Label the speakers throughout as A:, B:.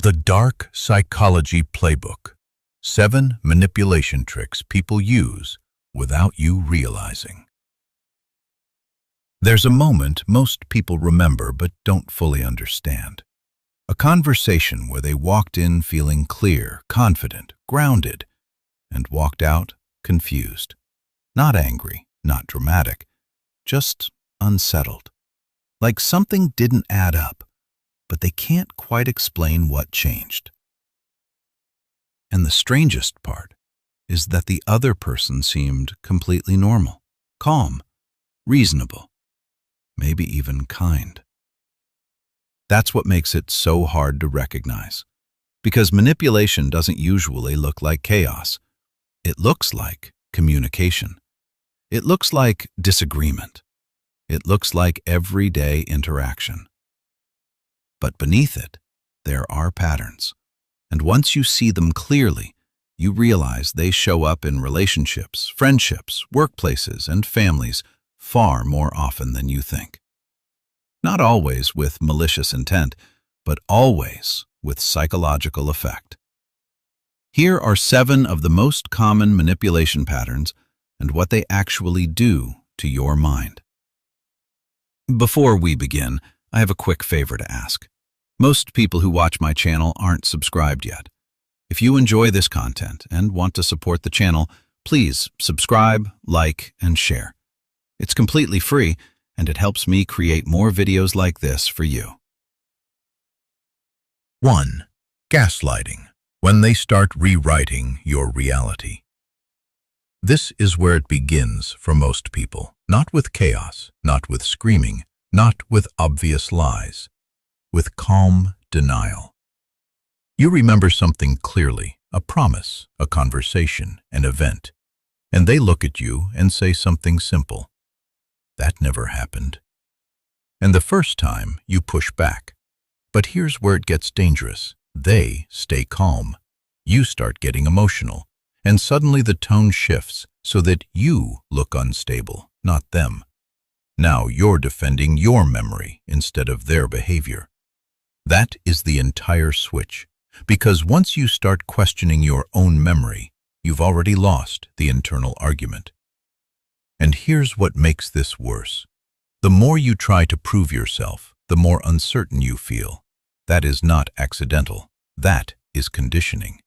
A: The Dark Psychology Playbook. 7 manipulation tricks people use without you realizing. There's a moment most people remember but don't fully understand. A conversation where they walked in feeling clear, confident, grounded, and walked out confused. Not angry, not dramatic, just unsettled. Like something didn't add up, but they can't quite explain what changed. And the strangest part is that the other person seemed completely normal, calm, reasonable, maybe even kind. That's what makes it so hard to recognize, because manipulation doesn't usually look like chaos. It looks like communication. It looks like disagreement. It looks like everyday interaction. But beneath it, there are patterns. And once you see them clearly, you realize they show up in relationships, friendships, workplaces, and families far more often than you think. Not always with malicious intent, but always with psychological effect. Here are 7 of the most common manipulation patterns and what they actually do to your mind. Before we begin, I have a quick favor to ask. Most people who watch my channel aren't subscribed yet. If you enjoy this content and want to support the channel, please subscribe, like, and share. It's completely free, and it helps me create more videos like this for you. 1. Gaslighting. When they start rewriting your reality. This is where it begins for most people. Not with chaos, not with screaming, not with obvious lies. With calm denial. You remember something clearly, a promise, a conversation, an event, and they look at you and say something simple. That never happened. And the first time you push back. But here's where it gets dangerous. They stay calm. You start getting emotional, and suddenly the tone shifts so that you look unstable, not them. Now you're defending your memory instead of their behavior. That is the entire switch, because once you start questioning your own memory, you've already lost the internal argument. And here's what makes this worse. The more you try to prove yourself, the more uncertain you feel. That is not accidental. That is conditioning.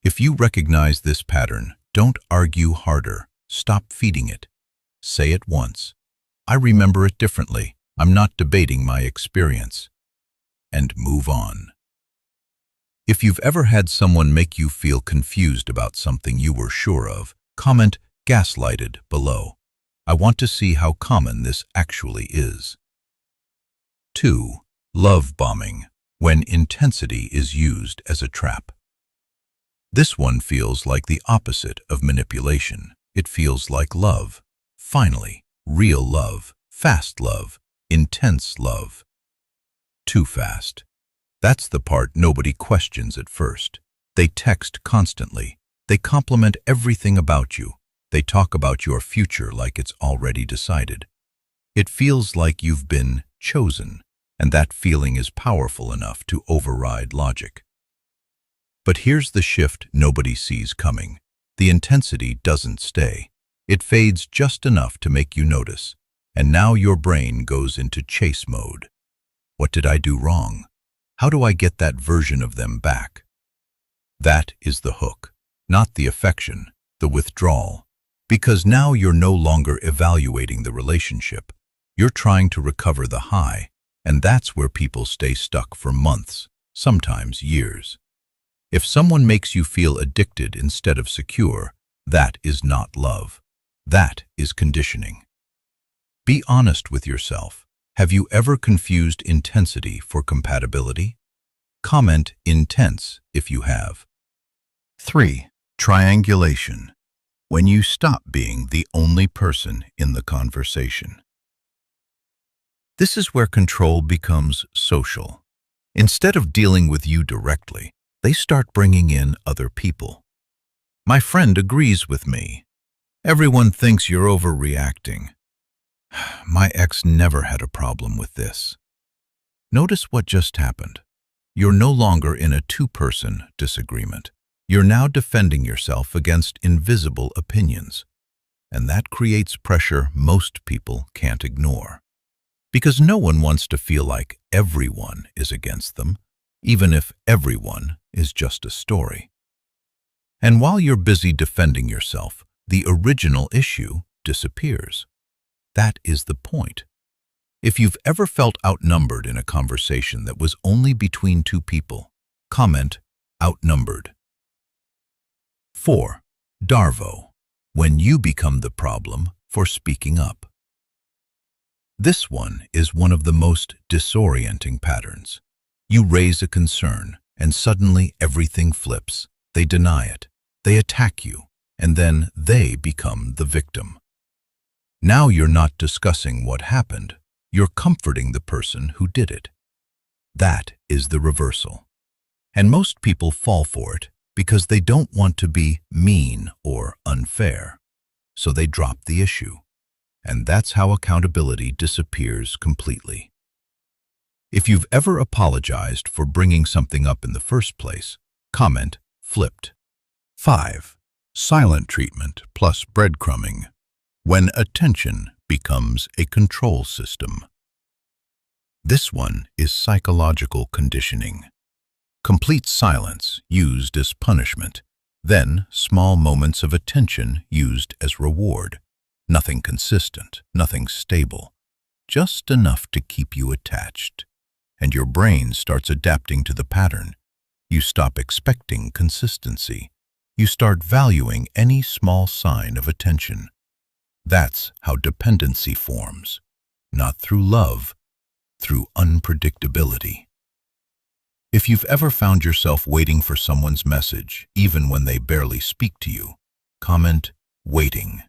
A: If you recognize this pattern, don't argue harder. Stop feeding it. Say it once. I remember it differently. I'm not debating my experience. And move on. If you've ever had someone make you feel confused about something you were sure of, comment "gaslighted" below. I want to see how common this actually is. 2. Love bombing. When intensity is used as a trap. This one feels like the opposite of manipulation. It feels like love. Finally, real love, fast love, intense love. Too fast. That's the part nobody questions at first. They text constantly. They compliment everything about you. They talk about your future like it's already decided. It feels like you've been chosen, and that feeling is powerful enough to override logic. But here's the shift nobody sees coming. The intensity doesn't stay. It fades just enough to make you notice, and now your brain goes into chase mode. What did I do wrong? How do I get that version of them back? That is the hook, not the affection, the withdrawal. Because now you're no longer evaluating the relationship. You're trying to recover the high, and that's where people stay stuck for months, sometimes years. If someone makes you feel addicted instead of secure, that is not love. That is conditioning. Be honest with yourself. Have you ever confused intensity for compatibility? Comment intense if you have. 3. Triangulation. When you stop being the only person in the conversation. This is where control becomes social. Instead of dealing with you directly, they start bringing in other people. My friend agrees with me. Everyone thinks you're overreacting. My ex never had a problem with this. Notice what just happened. You're no longer in a two-person disagreement. You're now defending yourself against invisible opinions. And that creates pressure most people can't ignore. Because no one wants to feel like everyone is against them, even if everyone is just a story. And while you're busy defending yourself, the original issue disappears. That is the point. If you've ever felt outnumbered in a conversation that was only between two people, comment outnumbered. 4. DARVO. When you become the problem for speaking up. This one is one of the most disorienting patterns. You raise a concern, and suddenly everything flips. They deny it, they attack you, and then they become the victim. Now you're not discussing what happened, you're comforting the person who did it. That is the reversal. And most people fall for it because they don't want to be mean or unfair. So they drop the issue. And that's how accountability disappears completely. If you've ever apologized for bringing something up in the first place, comment flipped. 5. Silent treatment plus breadcrumbing. When attention becomes a control system. This one is psychological conditioning. Complete silence used as punishment, then small moments of attention used as reward. Nothing consistent, nothing stable, just enough to keep you attached. And your brain starts adapting to the pattern. You stop expecting consistency. You start valuing any small sign of attention. That's how dependency forms, not through love, through unpredictability. If you've ever found yourself waiting for someone's message, even when they barely speak to you, comment waiting.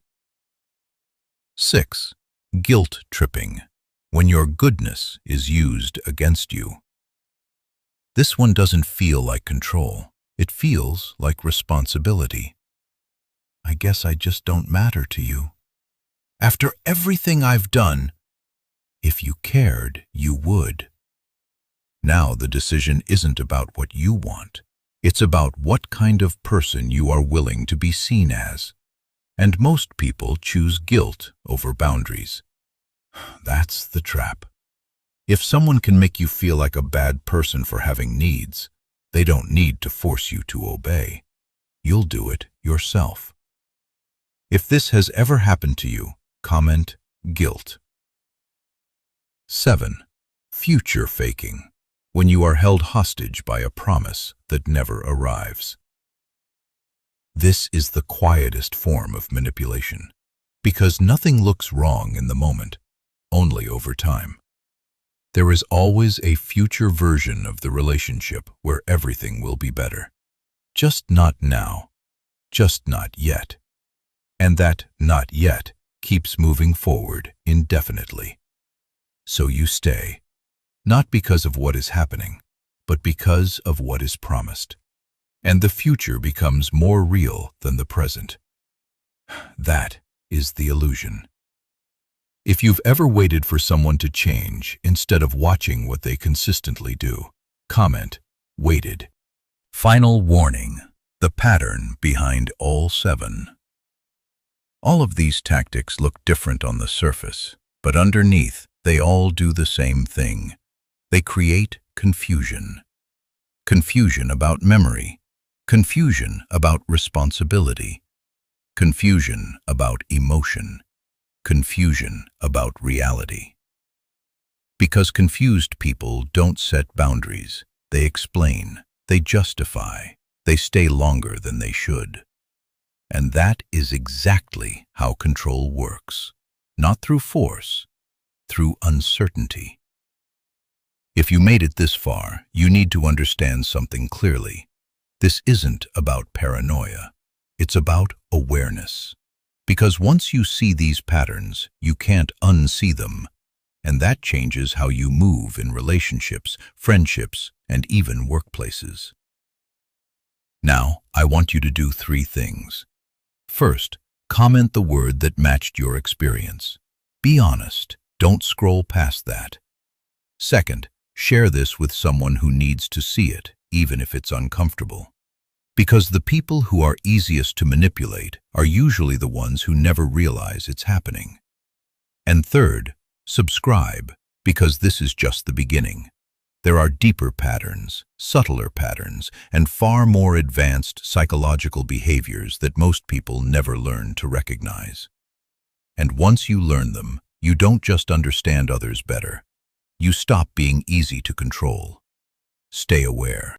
A: 6. Guilt tripping. When your goodness is used against you. This one doesn't feel like control. It feels like responsibility. I guess I just don't matter to you. After everything I've done, if you cared, you would. Now the decision isn't about what you want. It's about what kind of person you are willing to be seen as. And most people choose guilt over boundaries. That's the trap. If someone can make you feel like a bad person for having needs, they don't need to force you to obey. You'll do it yourself. If this has ever happened to you, comment guilt. 7. Future faking. When you are held hostage by a promise that never arrives. This is the quietest form of manipulation, because nothing looks wrong in the moment, only over time. There is always a future version of the relationship where everything will be better. Just not now, just not yet. And that not yet keeps moving forward indefinitely. So you stay, not because of what is happening, but because of what is promised. And the future becomes more real than the present. That is the illusion. If you've ever waited for someone to change instead of watching what they consistently do, comment waited. Final warning: the pattern behind all 7. All of these tactics look different on the surface, but underneath, they all do the same thing. They create confusion. Confusion about memory. Confusion about responsibility. Confusion about emotion. Confusion about reality. Because confused people don't set boundaries. They explain, they justify, they stay longer than they should. And that is exactly how control works. Not through force, through uncertainty. If you made it this far, you need to understand something clearly. This isn't about paranoia. It's about awareness. Because once you see these patterns, you can't unsee them. And that changes how you move in relationships, friendships, and even workplaces. Now, I want you to do 3 things. First, comment the word that matched your experience. Be honest. Don't scroll past that. Second, Share this with someone who needs to see it, even if it's uncomfortable. Because the people who are easiest to manipulate are usually the ones who never realize it's happening. And third, subscribe, because this is just the beginning. There are deeper patterns, subtler patterns, and far more advanced psychological behaviors that most people never learn to recognize. And once you learn them, you don't just understand others better. You stop being easy to control. Stay aware.